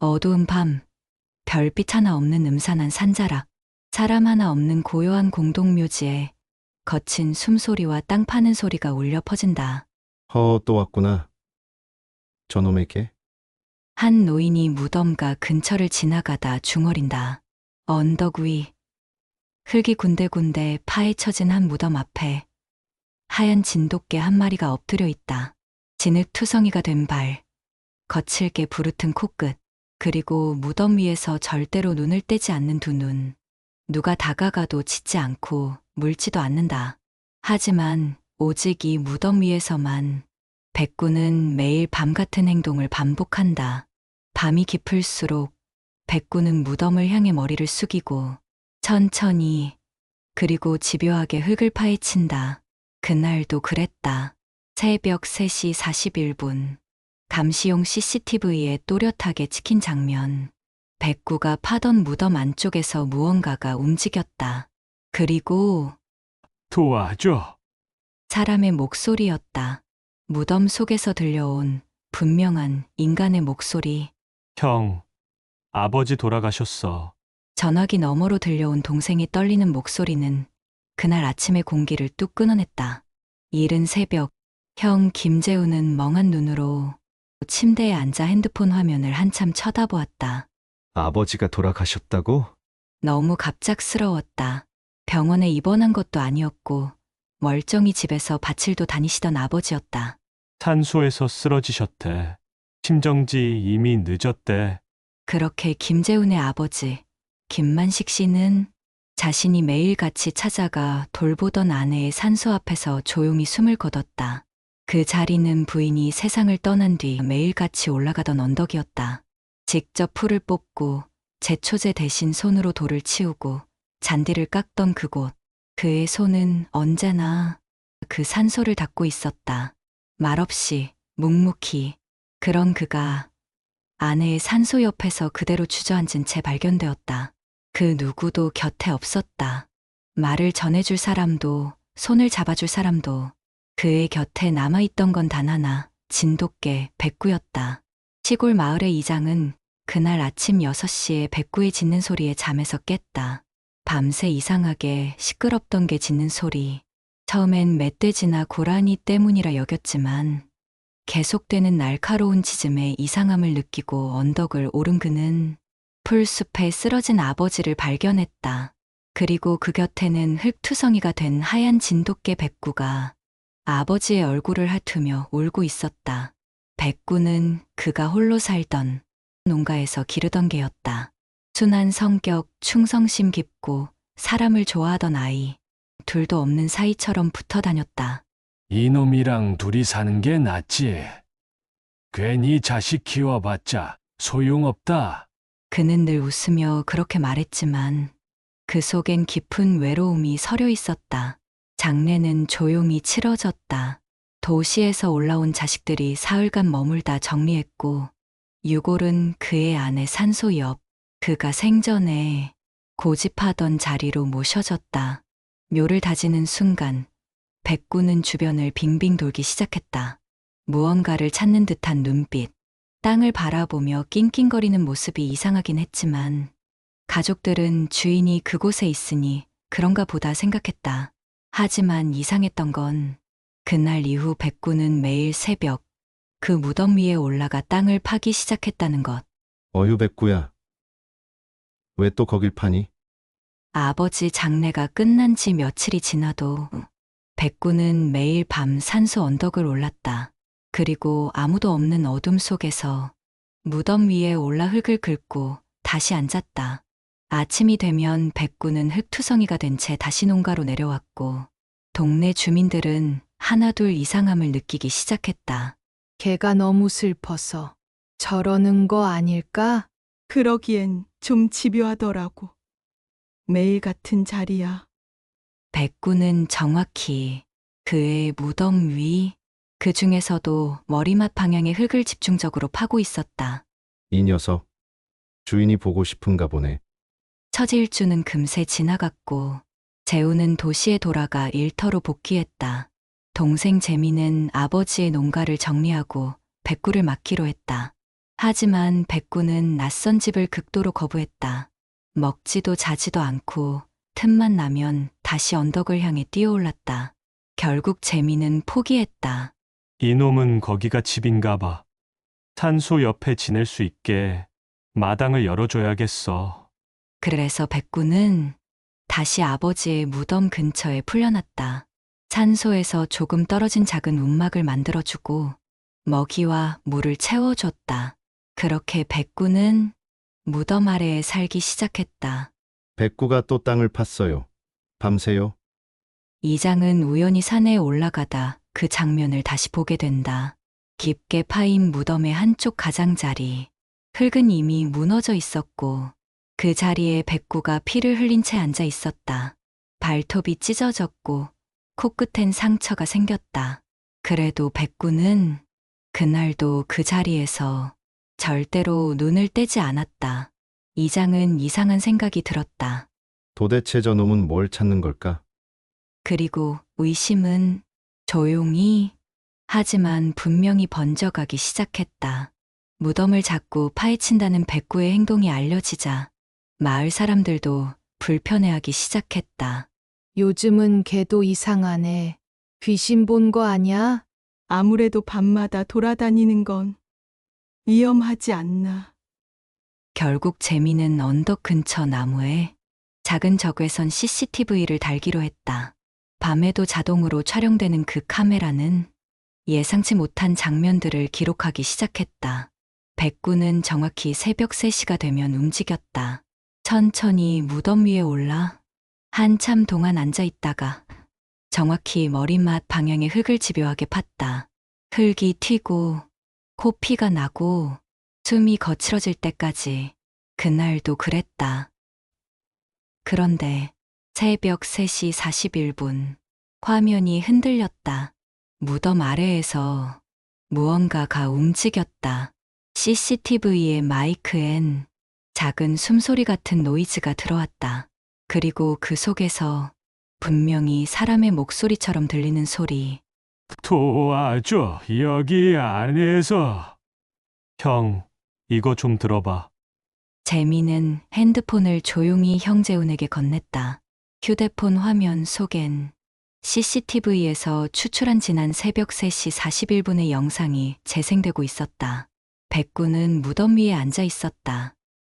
어두운 밤, 별빛 하나 없는 음산한 산자락, 사람 하나 없는 고요한 공동묘지에 거친 숨소리와 땅 파는 소리가 울려 퍼진다. 또 왔구나. 저놈에게. 한 노인이 무덤가 근처를 지나가다 중얼인다. 언덕 위, 흙이 군데군데 파헤쳐진 한 무덤 앞에 하얀 진돗개 한 마리가 엎드려 있다. 진흙투성이가 된 발, 거칠게 부르튼 코끝, 그리고 무덤 위에서 절대로 눈을 떼지 않는 두 눈. 누가 다가가도 짖지 않고 물지도 않는다. 하지만 오직 이 무덤 위에서만 백구는 매일 밤 같은 행동을 반복한다. 밤이 깊을수록 백구는 무덤을 향해 머리를 숙이고 천천히 그리고 집요하게 흙을 파헤친다. 그날도 그랬다. 새벽 3시 41분. 감시용 CCTV에 또렷하게 찍힌 장면. 백구가 파던 무덤 안쪽에서 무언가가 움직였다. 그리고 도와줘. 사람의 목소리였다. 무덤 속에서 들려온 분명한 인간의 목소리. 형, 아버지 돌아가셨어. 전화기 너머로 들려온 동생이 떨리는 목소리는 그날 아침의 공기를 뚝 끊어냈다. 이른 새벽, 형 김재우는 멍한 눈으로 침대에 앉아 핸드폰 화면을 한참 쳐다보았다. 아버지가 돌아가셨다고? 너무 갑작스러웠다. 병원에 입원한 것도 아니었고 멀쩡히 집에서 밭일도 다니시던 아버지였다. 산소에서 쓰러지셨대. 심정지 이미 늦었대. 그렇게 김재훈의 아버지 김만식 씨는 자신이 매일같이 찾아가 돌보던 아내의 산소 앞에서 조용히 숨을 거뒀다. 그 자리는 부인이 세상을 떠난 뒤 매일같이 올라가던 언덕이었다. 직접 풀을 뽑고 제초제 대신 손으로 돌을 치우고 잔디를 깎던 그곳. 그의 손은 언제나 그 산소를 닦고 있었다. 말없이 묵묵히. 그런 그가 아내의 산소 옆에서 그대로 주저앉은 채 발견되었다. 그 누구도 곁에 없었다. 말을 전해줄 사람도 손을 잡아줄 사람도. 그의 곁에 남아있던 건 단 하나, 진돗개 백구였다. 시골 마을의 이장은 그날 아침 6시에 백구의 짖는 소리에 잠에서 깼다. 밤새 이상하게 시끄럽던 게 짖는 소리. 처음엔 멧돼지나 고라니 때문이라 여겼지만 계속되는 날카로운 짖음에 이상함을 느끼고 언덕을 오른 그는 풀숲에 쓰러진 아버지를 발견했다. 그리고 그 곁에는 흙투성이가 된 하얀 진돗개 백구가 아버지의 얼굴을 핥으며 울고 있었다. 백구는 그가 홀로 살던 농가에서 기르던 개였다. 순한 성격, 충성심 깊고 사람을 좋아하던 아이. 둘도 없는 사이처럼 붙어 다녔다. 이놈이랑 둘이 사는 게 낫지. 괜히 자식 키워봤자 소용없다. 그는 늘 웃으며 그렇게 말했지만 그 속엔 깊은 외로움이 서려 있었다. 장례는 조용히 치러졌다. 도시에서 올라온 자식들이 사흘간 머물다 정리했고 유골은 그의 아내 산소 옆 그가 생전에 고집하던 자리로 모셔졌다. 묘를 다지는 순간 백구는 주변을 빙빙 돌기 시작했다. 무언가를 찾는 듯한 눈빛, 땅을 바라보며 낑낑거리는 모습이 이상하긴 했지만 가족들은 주인이 그곳에 있으니 그런가 보다 생각했다. 하지만 이상했던 건 그날 이후 백구는 매일 새벽 그 무덤 위에 올라가 땅을 파기 시작했다는 것. 어휴 백구야. 왜 또 거길 파니? 아버지 장례가 끝난 지 며칠이 지나도 백구는 매일 밤 산소 언덕을 올랐다. 그리고 아무도 없는 어둠 속에서 무덤 위에 올라 흙을 긁고 다시 앉았다. 아침이 되면 백구는 흙투성이가 된 채 다시 농가로 내려왔고 동네 주민들은 하나둘 이상함을 느끼기 시작했다. 걔가 너무 슬퍼서 저러는 거 아닐까? 그러기엔 좀 집요하더라고. 매일 같은 자리야. 백구는 정확히 그의 무덤 위, 그 중에서도 머리맡 방향의 흙을 집중적으로 파고 있었다. 이 녀석. 주인이 보고 싶은가 보네. 처제일주는 금세 지나갔고 재우는 도시에 돌아가 일터로 복귀했다. 동생 재미는 아버지의 농가를 정리하고 백구를 맡기로 했다. 하지만 백구는 낯선 집을 극도로 거부했다. 먹지도 자지도 않고 틈만 나면 다시 언덕을 향해 뛰어올랐다. 결국 재미는 포기했다. 이놈은 거기가 집인가 봐. 산소 옆에 지낼 수 있게 마당을 열어줘야겠어. 그래서 백구는 다시 아버지의 무덤 근처에 풀려났다. 산소에서 조금 떨어진 작은 움막을 만들어주고 먹이와 물을 채워줬다. 그렇게 백구는 무덤 아래에 살기 시작했다. 백구가 또 땅을 팠어요. 밤새요. 이장은 우연히 산에 올라가다 그 장면을 다시 보게 된다. 깊게 파인 무덤의 한쪽 가장자리, 흙은 이미 무너져 있었고 그 자리에 백구가 피를 흘린 채 앉아 있었다. 발톱이 찢어졌고 코끝엔 상처가 생겼다. 그래도 백구는 그날도 그 자리에서 절대로 눈을 떼지 않았다. 이장은 이상한 생각이 들었다. 도대체 저놈은 뭘 찾는 걸까? 그리고 의심은 조용히 하지만 분명히 번져가기 시작했다. 무덤을 자꾸 파헤친다는 백구의 행동이 알려지자 마을 사람들도 불편해하기 시작했다. 요즘은 걔도 이상하네. 귀신 본 거 아냐? 아무래도 밤마다 돌아다니는 건 위험하지 않나. 결국 재미는 언덕 근처 나무에 작은 적외선 CCTV를 달기로 했다. 밤에도 자동으로 촬영되는 그 카메라는 예상치 못한 장면들을 기록하기 시작했다. 백구는 정확히 새벽 3시가 되면 움직였다. 천천히 무덤 위에 올라 한참 동안 앉아 있다가 정확히 머리맡 방향의 흙을 집요하게 팠다. 흙이 튀고 코피가 나고 숨이 거칠어질 때까지 그날도 그랬다. 그런데 새벽 3시 41분 화면이 흔들렸다. 무덤 아래에서 무언가가 움직였다. CCTV의 마이크엔 작은 숨소리 같은 노이즈가 들어왔다. 그리고 그 속에서 분명히 사람의 목소리처럼 들리는 소리. 도와줘, 여기 안에서. 형, 이거 좀 들어봐. 재미는 핸드폰을 조용히 형재훈에게 건넸다. 휴대폰 화면 속엔 CCTV에서 추출한 지난 새벽 3시 41분의 영상이 재생되고 있었다. 백구는 무덤 위에 앉아 있었다.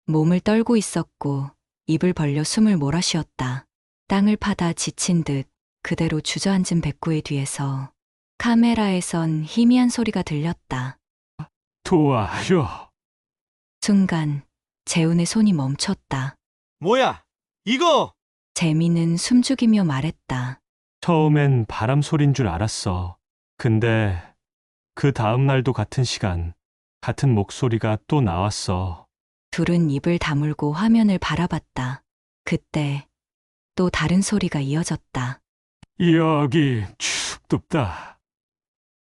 몸을 떨고 있었고 입을 벌려 숨을 몰아쉬었다. 땅을 파다 지친 듯 그대로 주저앉은 백구의 뒤에서 카메라에선 희미한 소리가 들렸다. 도와줘. 순간 재훈의 손이 멈췄다. 뭐야? 이거! 재미는 숨죽이며 말했다. 처음엔 바람 소린 줄 알았어. 근데 그 다음 날도 같은 시간, 같은 목소리가 또 나왔어. 둘은 입을 다물고 화면을 바라봤다. 그때 또 다른 소리가 이어졌다. 여기 춥다.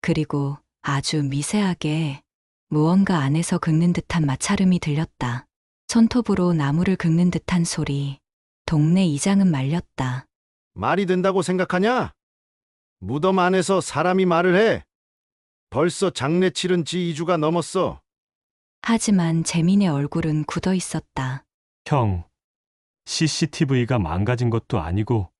그리고 아주 미세하게 무언가 안에서 긁는 듯한 마찰음이 들렸다. 손톱으로 나무를 긁는 듯한 소리. 동네 이장은 말렸다. 말이 된다고 생각하냐? 무덤 안에서 사람이 말을 해. 벌써 장례 치른 지 2주가 넘었어. 하지만 재민의 얼굴은 굳어 있었다. 형, CCTV가 망가진 것도 아니고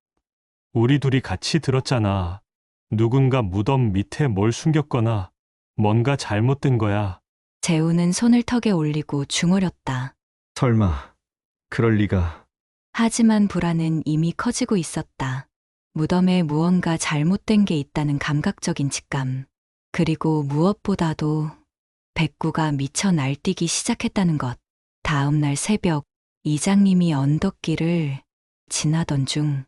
우리 둘이 같이 들었잖아. 누군가 무덤 밑에 뭘 숨겼거나 뭔가 잘못된 거야. 재우는 손을 턱에 올리고 중얼였다. 설마, 그럴 리가. 하지만 불안은 이미 커지고 있었다. 무덤에 무언가 잘못된 게 있다는 감각적인 직감. 그리고 무엇보다도 백구가 미쳐 날뛰기 시작했다는 것. 다음 날 새벽 이장님이 언덕길을 지나던 중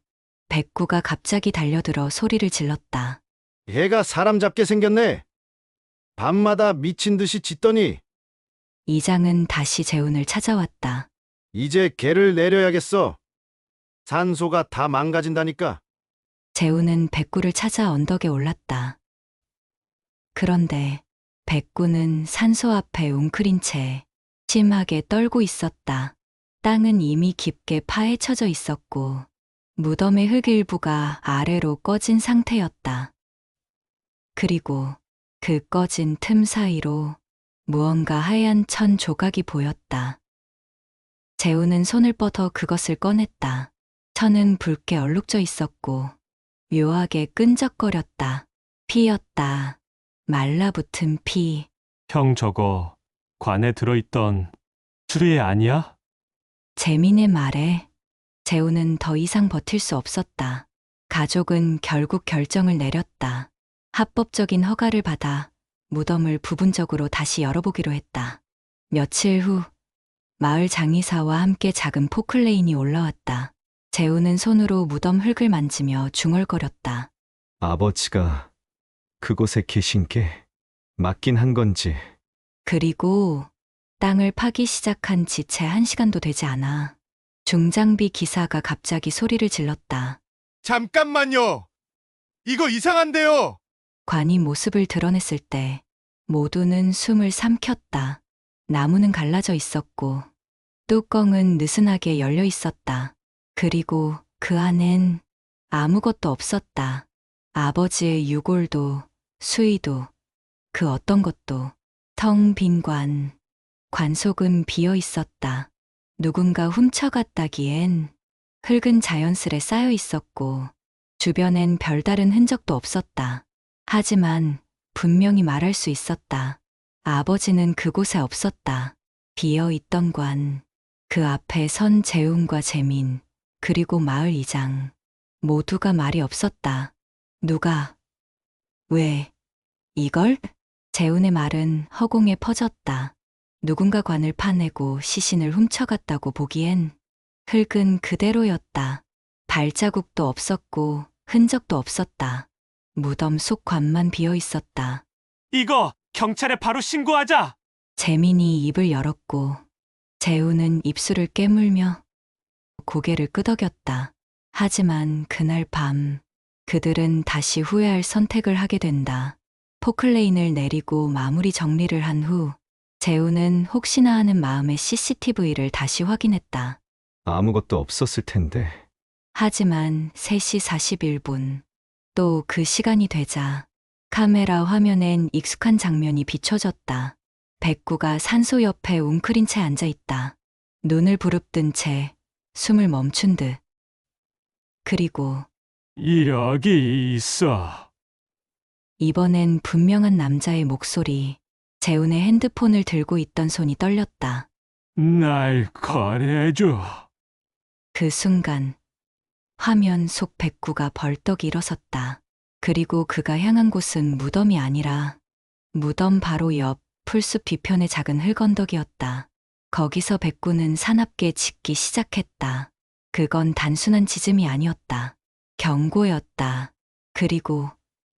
백구가 갑자기 달려들어 소리를 질렀다. 얘가 사람 잡게 생겼네. 밤마다 미친 듯이 짖더니 이장은 다시 재훈을 찾아왔다. 이제 걔를 내려야겠어. 산소가 다 망가진다니까. 재훈은 백구를 찾아 언덕에 올랐다. 그런데 백구는 산소 앞에 웅크린 채 심하게 떨고 있었다. 땅은 이미 깊게 파헤쳐져 있었고 무덤의 흙 일부가 아래로 꺼진 상태였다. 그리고 그 꺼진 틈 사이로 무언가 하얀 천 조각이 보였다. 재우는 손을 뻗어 그것을 꺼냈다. 천은 붉게 얼룩져 있었고 묘하게 끈적거렸다. 피였다. 말라붙은 피. 형 저거 관에 들어있던 수리애 아니야? 재민의 말에 재우는 더 이상 버틸 수 없었다. 가족은 결국 결정을 내렸다. 합법적인 허가를 받아 무덤을 부분적으로 다시 열어보기로 했다. 며칠 후 마을 장의사와 함께 작은 포클레인이 올라왔다. 재우는 손으로 무덤 흙을 만지며 중얼거렸다. 아버지가 그곳에 계신 게 맞긴 한 건지. 그리고 땅을 파기 시작한 지 채 1시간도 되지 않아 중장비 기사가 갑자기 소리를 질렀다. 잠깐만요. 이거 이상한데요. 관이 모습을 드러냈을 때 모두는 숨을 삼켰다. 나무는 갈라져 있었고 뚜껑은 느슨하게 열려 있었다. 그리고 그 안엔 아무것도 없었다. 아버지의 유골도 수의도 그 어떤 것도 텅 빈 관 속은 비어 있었다. 누군가 훔쳐갔다기엔 흙은 자연스레 쌓여 있었고 주변엔 별다른 흔적도 없었다. 하지만 분명히 말할 수 있었다. 아버지는 그곳에 없었다. 비어 있던 관, 그 앞에 선 재훈과 재민, 그리고 마을 이장. 모두가 말이 없었다. 누가, 왜, 이걸? 재훈의 말은 허공에 퍼졌다. 누군가 관을 파내고 시신을 훔쳐갔다고 보기엔 흙은 그대로였다. 발자국도 없었고 흔적도 없었다. 무덤 속 관만 비어 있었다. 이거 경찰에 바로 신고하자! 재민이 입을 열었고 재훈은 입술을 깨물며 고개를 끄덕였다. 하지만 그날 밤 그들은 다시 후회할 선택을 하게 된다. 포클레인을 내리고 마무리 정리를 한 후 재훈은 혹시나 하는 마음에 CCTV를 다시 확인했다. 아무것도 없었을 텐데. 하지만 3시 41분 또 그 시간이 되자 카메라 화면엔 익숙한 장면이 비춰졌다. 백구가 산소 옆에 웅크린 채 앉아 있다. 눈을 부릅뜬 채 숨을 멈춘 듯. 그리고 여기 있어. 이번엔 분명한 남자의 목소리. 재훈의 핸드폰을 들고 있던 손이 떨렸다. 날 꺼내줘. 그 순간 화면 속 백구가 벌떡 일어섰다. 그리고 그가 향한 곳은 무덤이 아니라 무덤 바로 옆 풀숲 뒤편의 작은 흙언덕이었다. 거기서 백구는 사납게 짖기 시작했다. 그건 단순한 짖음이 아니었다. 경고였다. 그리고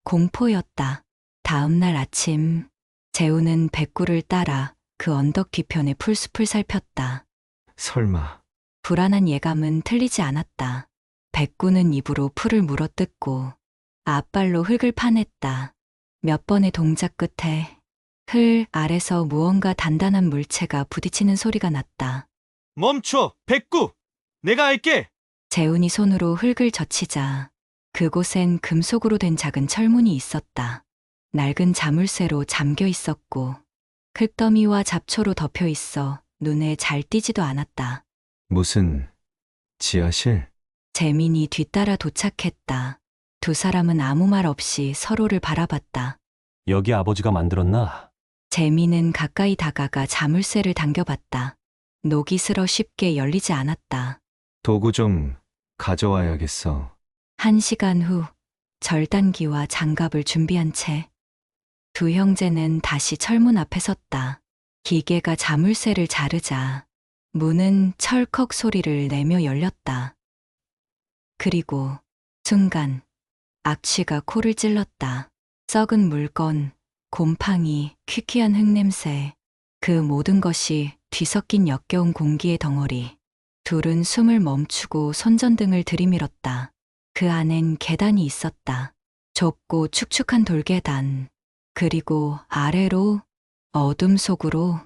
공포였다. 다음 날 아침 재훈은 백구를 따라 그 언덕 뒤편의 풀숲을 살폈다. 설마. 불안한 예감은 틀리지 않았다. 백구는 입으로 풀을 물어뜯고 앞발로 흙을 파냈다. 몇 번의 동작 끝에 흙 아래서 무언가 단단한 물체가 부딪히는 소리가 났다. 멈춰! 백구! 내가 할게! 재훈이 손으로 흙을 젖히자 그곳엔 금속으로 된 작은 철문이 있었다. 낡은 자물쇠로 잠겨 있었고 흙더미와 잡초로 덮여 있어 눈에 잘 띄지도 않았다. 무슨 지하실? 재민이 뒤따라 도착했다. 두 사람은 아무 말 없이 서로를 바라봤다. 여기 아버지가 만들었나? 재민은 가까이 다가가 자물쇠를 당겨봤다. 녹이 슬어 쉽게 열리지 않았다. 도구 좀 가져와야겠어. 1시간 후 절단기와 장갑을 준비한 채 두 형제는 다시 철문 앞에 섰다. 기계가 자물쇠를 자르자 문은 철컥 소리를 내며 열렸다. 그리고 순간 악취가 코를 찔렀다. 썩은 물건, 곰팡이, 퀴퀴한 흙냄새, 그 모든 것이 뒤섞인 역겨운 공기의 덩어리. 둘은 숨을 멈추고 손전등을 들이밀었다. 그 안엔 계단이 있었다. 좁고 축축한 돌계단. 그리고 아래로 어둠 속으로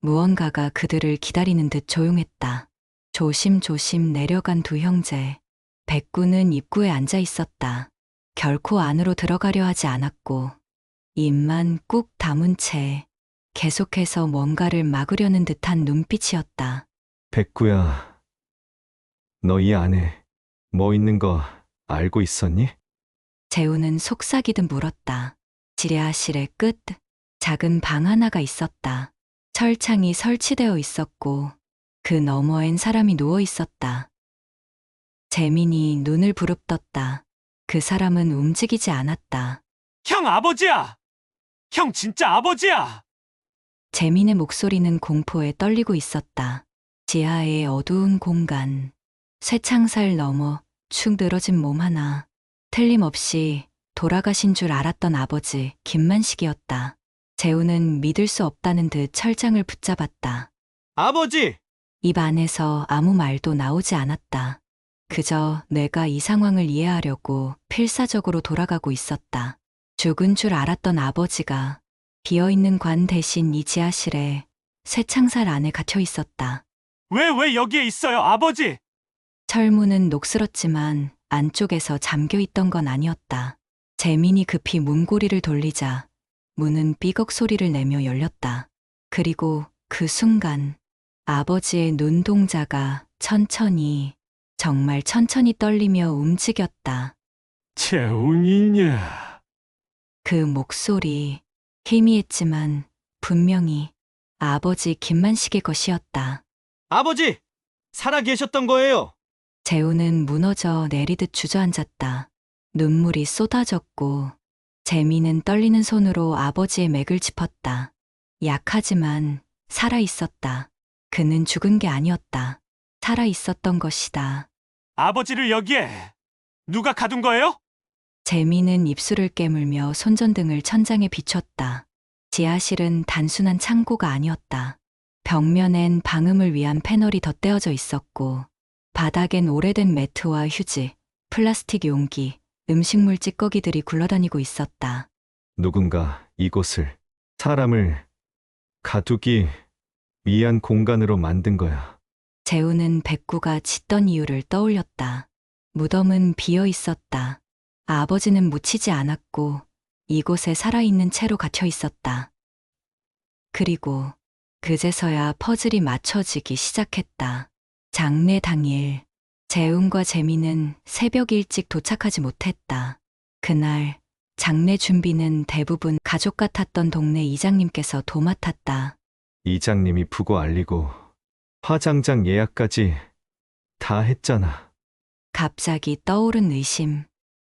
무언가가 그들을 기다리는 듯 조용했다. 조심조심 내려간 두 형제. 백구는 입구에 앉아 있었다. 결코 안으로 들어가려 하지 않았고 입만 꾹 다문 채 계속해서 뭔가를 막으려는 듯한 눈빛이었다. 백구야, 너 이 안에 뭐 있는 거 알고 있었니? 재우는 속삭이듯 물었다. 지뢰아실의 끝, 작은 방 하나가 있었다. 철창이 설치되어 있었고 그 너머엔 사람이 누워 있었다. 재민이 눈을 부릅떴다. 그 사람은 움직이지 않았다. 형 아버지야! 형 진짜 아버지야! 재민의 목소리는 공포에 떨리고 있었다. 지하의 어두운 공간, 쇠창살 너머 축 늘어진 몸 하나, 틀림없이 돌아가신 줄 알았던 아버지 김만식이었다. 재우는 믿을 수 없다는 듯 철장을 붙잡았다. 아버지! 입 안에서 아무 말도 나오지 않았다. 그저 내가 이 상황을 이해하려고 필사적으로 돌아가고 있었다. 죽은 줄 알았던 아버지가 비어있는 관 대신 이 지하실에 쇠창살 안에 갇혀 있었다. 왜 여기에 있어요, 아버지? 철문은 녹슬었지만 안쪽에서 잠겨 있던 건 아니었다. 재민이 급히 문고리를 돌리자 문은 삐걱 소리를 내며 열렸다. 그리고 그 순간 아버지의 눈동자가 천천히, 정말 천천히 떨리며 움직였다. 재훈이냐? 그 목소리, 희미했지만 분명히 아버지 김만식의 것이었다. 아버지! 살아 계셨던 거예요! 재우는 무너져 내리듯 주저앉았다. 눈물이 쏟아졌고 재미는 떨리는 손으로 아버지의 맥을 짚었다. 약하지만 살아 있었다. 그는 죽은 게 아니었다. 살아 있었던 것이다. 아버지를 여기에 누가 가둔 거예요? 재미는 입술을 깨물며 손전등을 천장에 비췄다. 지하실은 단순한 창고가 아니었다. 벽면엔 방음을 위한 패널이 덧대어져 있었고 바닥엔 오래된 매트와 휴지, 플라스틱 용기, 음식물 찌꺼기들이 굴러다니고 있었다. 누군가 이곳을, 사람을 가두기 위한 공간으로 만든 거야. 재우는 백구가 짖던 이유를 떠올렸다. 무덤은 비어 있었다. 아버지는 묻히지 않았고 이곳에 살아있는 채로 갇혀 있었다. 그리고 그제서야 퍼즐이 맞춰지기 시작했다. 장례 당일, 재훈과 재미는 새벽 일찍 도착하지 못했다. 그날 장례 준비는 대부분 가족 같았던 동네 이장님께서 도맡았다. 이장님이 부고 알리고 화장장 예약까지 다 했잖아. 갑자기 떠오른 의심.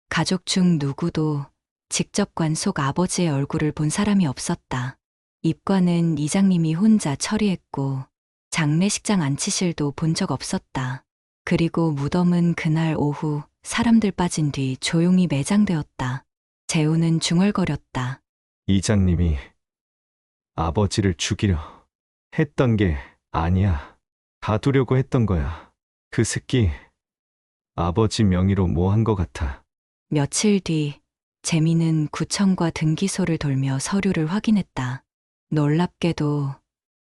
가족 중 누구도 직접 관 속 아버지의 얼굴을 본 사람이 없었다. 입관은 이장님이 혼자 처리했고 장례식장 안치실도 본 적 없었다. 그리고 무덤은 그날 오후 사람들 빠진 뒤 조용히 매장되었다. 재우는 중얼거렸다. 이장님이 아버지를 죽이려 했던 게 아니야. 가두려고 했던 거야. 그 새끼 아버지 명의로 뭐 한 거 같아. 며칠 뒤 재미는 구청과 등기소를 돌며 서류를 확인했다. 놀랍게도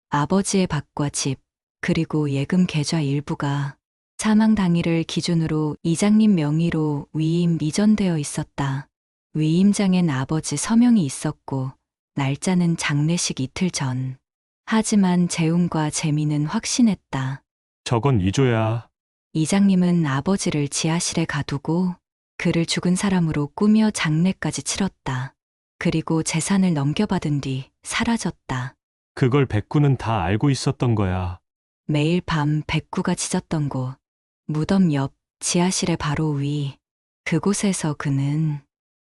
아버지의 밭과 집, 그리고 예금 계좌 일부가 사망 당일을 기준으로 이장님 명의로 위임 이전되어 있었다. 위임장엔 아버지 서명이 있었고 날짜는 장례식 이틀 전. 하지만 재훈과 재미는 확신했다. 저건 위조야. 이장님은 아버지를 지하실에 가두고 그를 죽은 사람으로 꾸며 장례까지 치렀다. 그리고 재산을 넘겨받은 뒤 사라졌다. 그걸 백구는 다 알고 있었던 거야. 매일 밤 백구가 짖었던 곳, 무덤 옆 지하실의 바로 위, 그곳에서 그는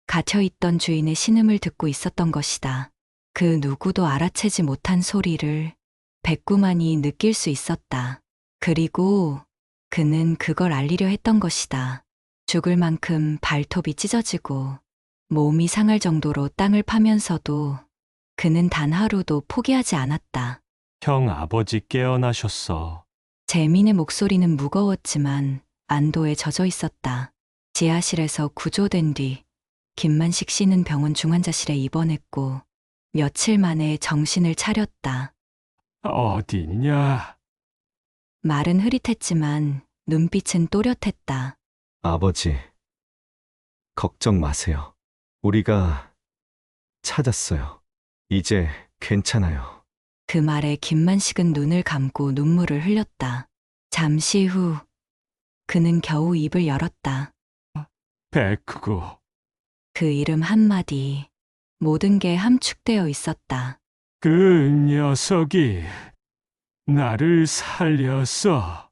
갇혀있던 주인의 신음을 듣고 있었던 것이다. 그 누구도 알아채지 못한 소리를 백구만이 느낄 수 있었다. 그리고 그는 그걸 알리려 했던 것이다. 죽을 만큼 발톱이 찢어지고 몸이 상할 정도로 땅을 파면서도 그는 단 하루도 포기하지 않았다. 형 아버지 깨어나셨어. 재민의 목소리는 무거웠지만 안도에 젖어 있었다. 지하실에서 구조된 뒤 김만식 씨는 병원 중환자실에 입원했고 며칠 만에 정신을 차렸다. 어디냐? 말은 흐릿했지만 눈빛은 또렷했다. 아버지, 걱정 마세요. 우리가 찾았어요. 이제 괜찮아요. 그 말에 김만식은 눈을 감고 눈물을 흘렸다. 잠시 후 그는 겨우 입을 열었다. 백구. 그 이름 한마디, 모든 게 함축되어 있었다. 그 녀석이 나를 살렸어.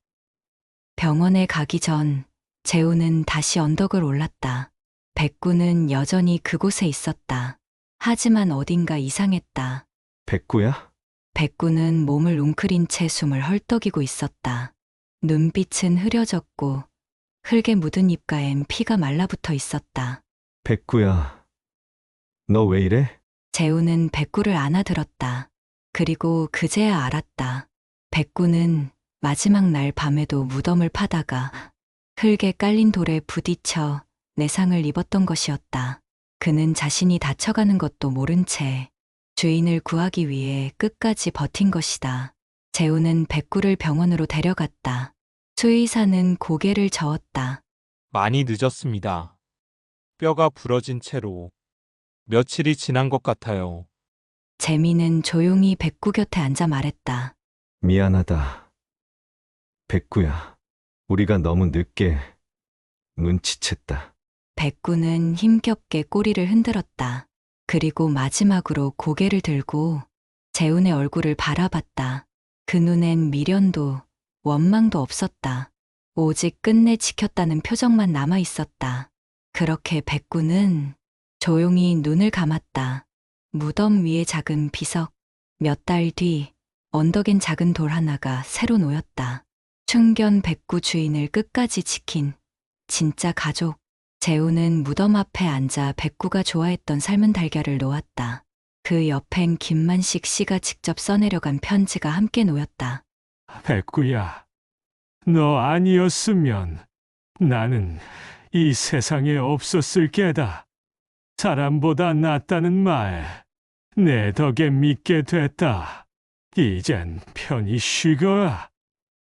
병원에 가기 전 재우는 다시 언덕을 올랐다. 백구는 여전히 그곳에 있었다. 하지만 어딘가 이상했다. 백구야? 백구는 몸을 웅크린 채 숨을 헐떡이고 있었다. 눈빛은 흐려졌고 흙에 묻은 입가엔 피가 말라붙어 있었다. 백구야. 너 왜 이래? 재우는 백구를 안아들었다. 그리고 그제야 알았다. 백구는 마지막 날 밤에도 무덤을 파다가 흙에 깔린 돌에 부딪혀 내상을 입었던 것이었다. 그는 자신이 다쳐가는 것도 모른 채 주인을 구하기 위해 끝까지 버틴 것이다. 재우는 백구를 병원으로 데려갔다. 수의사는 고개를 저었다. 많이 늦었습니다. 뼈가 부러진 채로 며칠이 지난 것 같아요. 재미는 조용히 백구 곁에 앉아 말했다. 미안하다. 백구야. 우리가 너무 늦게 눈치챘다. 백구는 힘겹게 꼬리를 흔들었다. 그리고 마지막으로 고개를 들고 재훈의 얼굴을 바라봤다. 그 눈엔 미련도 원망도 없었다. 오직 끝내 지켰다는 표정만 남아 있었다. 그렇게 백구는 조용히 눈을 감았다. 무덤 위에 작은 비석. 몇 달 뒤 언덕엔 작은 돌 하나가 새로 놓였다. 충견 백구 주인을 끝까지 지킨 진짜 가족. 재우는 무덤 앞에 앉아 백구가 좋아했던 삶은 달걀을 놓았다. 그 옆엔 김만식 씨가 직접 써내려간 편지가 함께 놓였다. 백구야. 너 아니었으면 나는 이 세상에 없었을 게다. 사람보다 낫다는 말, 내 덕에 믿게 됐다. 이젠 편히 쉬거라.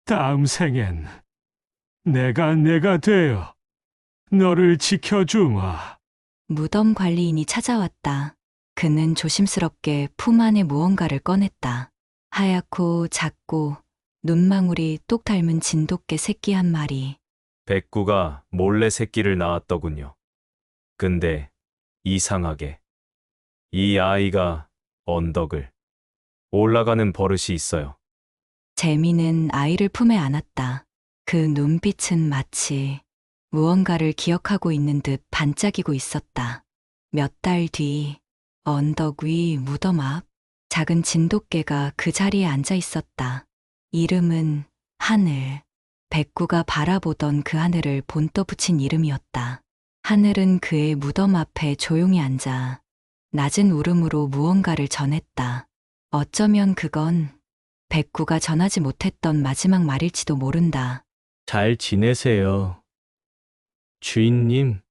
다음 생엔 내가 되어 너를 지켜주마. 무덤 관리인이 찾아왔다. 그는 조심스럽게 품 안에 무언가를 꺼냈다. 하얗고 작고 눈망울이 똑 닮은 진돗개 새끼 한 마리. 백구가 몰래 새끼를 낳았더군요. 근데 이상하게 이 아이가 언덕을 올라가는 버릇이 있어요. 재미는 아이를 품에 안았다. 그 눈빛은 마치 무언가를 기억하고 있는 듯 반짝이고 있었다. 몇 달 뒤 언덕 위 무덤 앞 작은 진돗개가 그 자리에 앉아 있었다. 이름은 하늘. 백구가 바라보던 그 하늘을 본떠 붙인 이름이었다. 하늘은 그의 무덤 앞에 조용히 앉아 낮은 울음으로 무언가를 전했다. 어쩌면 그건 백구가 전하지 못했던 마지막 말일지도 모른다. 잘 지내세요. 주인님,